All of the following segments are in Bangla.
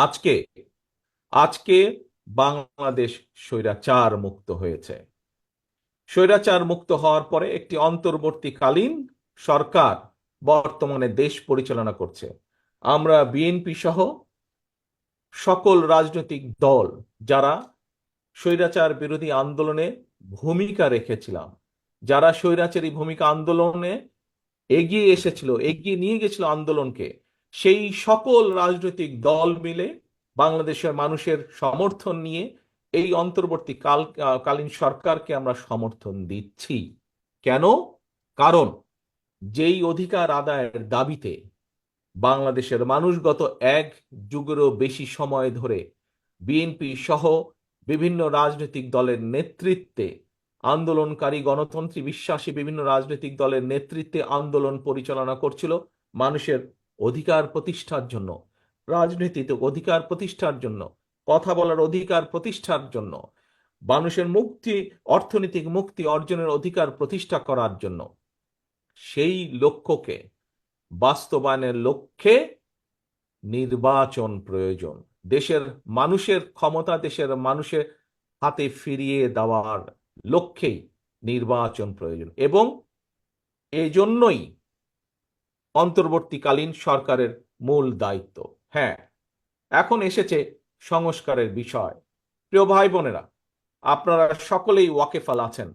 আজকে আজকে বাংলাদেশ স্বৈরাচার মুক্ত হয়েছে। স্বৈরাচার মুক্ত হওয়ার পরে একটি অন্তর্বর্তীকালীন সরকার বর্তমানে দেশ পরিচালনা করছে। আমরা বিএনপি সহ সকল রাজনৈতিক দল যারা স্বৈরাচার বিরোধী আন্দোলনে ভূমিকা রেখেছিলাম, যারা স্বৈরাচারী ভূমিকা আন্দোলনে এগিয়ে এসেছিল, এগিয়ে নিয়ে গেছিল আন্দোলনকে, সেই সকল রাজনৈতিক দল মিলে বাংলাদেশের মানুষের সমর্থন নিয়ে এই কালীন সরকারকে আমরা সমর্থন দিচ্ছি। কেন? কারণ যেই অধিকার আদায়ের দাবিতে বাংলাদেশের মানুষ গত এক যুগেরও বেশি সময় ধরে বিএনপি সহ বিভিন্ন রাজনৈতিক দলের নেতৃত্বে আন্দোলনকারী গণতন্ত্রী বিশ্বাসী বিভিন্ন রাজনৈতিক দলের নেতৃত্বে আন্দোলন পরিচালনা করছিল মানুষের অধিকার প্রতিষ্ঠার জন্য, রাজনীতিতে অধিকার প্রতিষ্ঠার জন্য, কথা বলার অধিকার প্রতিষ্ঠার জন্য, মানুষের মুক্তি, অর্থনৈতিক মুক্তি অর্জনের অধিকার প্রতিষ্ঠা করার জন্য। সেই লক্ষ্যকে বাস্তবায়নের লক্ষ্যে নির্বাচন প্রয়োজন। দেশের মানুষের ক্ষমতা দেশের মানুষের হাতে ফিরিয়ে দেওয়ার লক্ষ্যেই নির্বাচন প্রয়োজন, এবং এজন্যই অন্তর্বর্তীকালীন সরকারের মূল দায়িত্ব। হ্যাঁ, এখন এসেছে সংস্কারের বিষয়। প্রিয় ভাই বোনেরা, আপনারা সকলেই ওয়াকেফাল আছেন,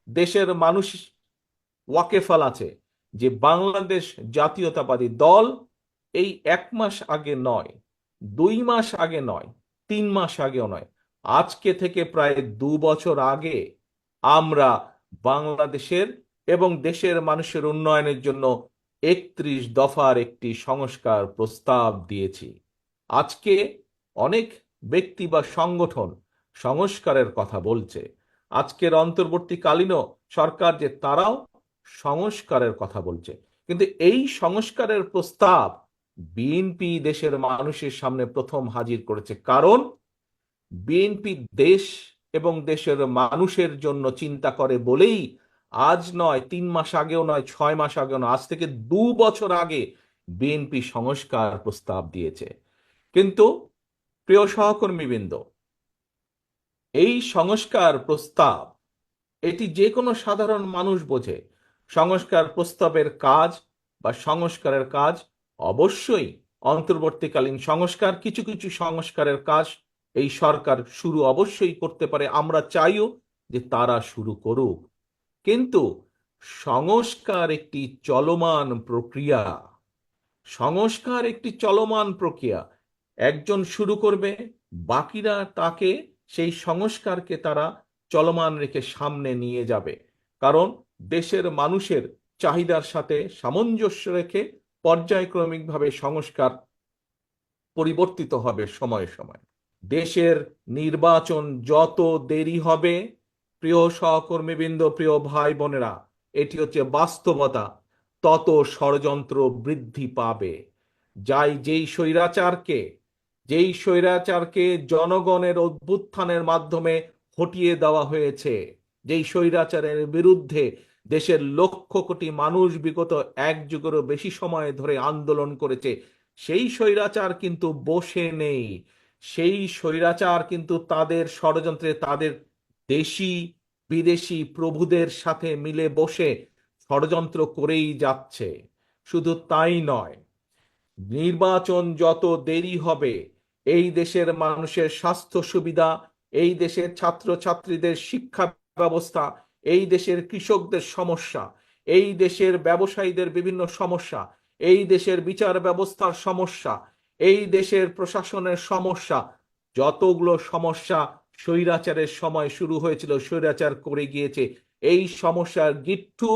দেশের মানুষ ওয়াকেফাল আছে যে বাংলাদেশ জাতীয়তাবাদী দল এই 1 মাস আগে নয়, 2 মাস আগে নয়, 3 মাস আগেও নয়, আজকে থেকে প্রায় 2 বছর আগে আমরা বাংলাদেশের এবং দেশের মানুষের উন্নয়নের জন্য 31 দফার একটি সংস্কার প্রস্তাব দিয়েছি। আজকে অনেক ব্যক্তি বা সংগঠন সংস্কারের কথা বলছে। আজকের অন্তর্বর্তীকালীন সরকার যে তারাও সংস্কারের কথা বলছে, কিন্তু এই সংস্কারের প্রস্তাব বিএনপি দেশের মানুষের সামনে প্রথম হাজির করেছে। কারণ বিএনপি দেশ এবং দেশের মানুষের জন্য চিন্তা করে বলেই আজ নয়, 3 মাস আগেও নয়, 6 মাস আগেও নয়, আজ থেকে 2 বছর আগে বিএনপি সংস্কার প্রস্তাব দিয়েছে। কিন্তু প্রিয় সহকর্মীবৃন্দ, এই সংস্কার প্রস্তাব এটি যে কোনো সাধারণ মানুষ বোঝে। সংস্কার প্রস্তাবের কাজ বা সংস্কারের কাজ অবশ্যই অন্তর্বর্তীকালীন সংস্কার, কিছু কিছু সংস্কারের কাজ এই সরকার শুরু অবশ্যই করতে পারে, আমরা চাইও যে তারা শুরু করুক। কিন্তু সংস্কার একটি চলমান প্রক্রিয়া। সংস্কার একটি চলমান প্রক্রিয়া। একজন শুরু করবে, বাকিরা তাকে, সেই সংস্কারকে তারা চলমান রেখে সামনে নিয়ে যাবে। কারণ দেশের মানুষের চাহিদার সাথে সামঞ্জস্য রেখে পর্যায়ক্রমিকভাবে সংস্কার পরিবর্তিত হবে সময়ে সময়ে। দেশের নির্বাচন যত দেরি হবে, প্রিয় সহকর্মীবৃন্দ, প্রিয় ভাই বোনেরা, এটি হচ্ছে বাস্তবতা, তত ষড়যন্ত্র বৃদ্ধি পাবে। যেই স্বৈরাচারকে জনগণের অভ্যুত্থানের মাধ্যমে হটিয়ে দেওয়া হয়েছে, যেই স্বৈরাচারের বিরুদ্ধে দেশের লক্ষ কোটি মানুষ বিগত এক যুগেরও বেশি সময় ধরে আন্দোলন করেছে, সেই স্বৈরাচার কিন্তু বসে নেই। সেই স্বৈরাচার কিন্তু তাদের ষড়যন্ত্রে তাদের দেশি বিদেশি প্রভুদের সাথে মিলে বসে ষড়যন্ত্র করেই যাচ্ছে। শুধু তাই নয়, নির্বাচন যত দেরি হবে, এই দেশের মানুষের স্বাস্থ্য সুবিধা, এই দেশের ছাত্রছাত্রীদের শিক্ষা ব্যবস্থা, এই দেশের কৃষকদের সমস্যা, এই দেশের ব্যবসায়ীদের বিভিন্ন সমস্যা, এই দেশের বিচার ব্যবস্থার সমস্যা, এই দেশের প্রশাসনের সমস্যা, যতগুলো সমস্যা স্বৈরাচারের সময় শুরু হয়েছিল, স্বৈরাচার করে গিয়েছে, এই সমস্যার গিট্টু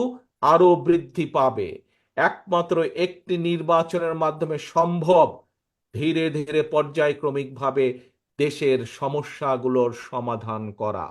আরো বৃদ্ধি পাবে। একমাত্র একটি নির্বাচনের মাধ্যমে সম্ভব ধীরে ধীরে পর্যায়ক্রমিকভাবে দেশের সমস্যাগুলোর সমাধান করা।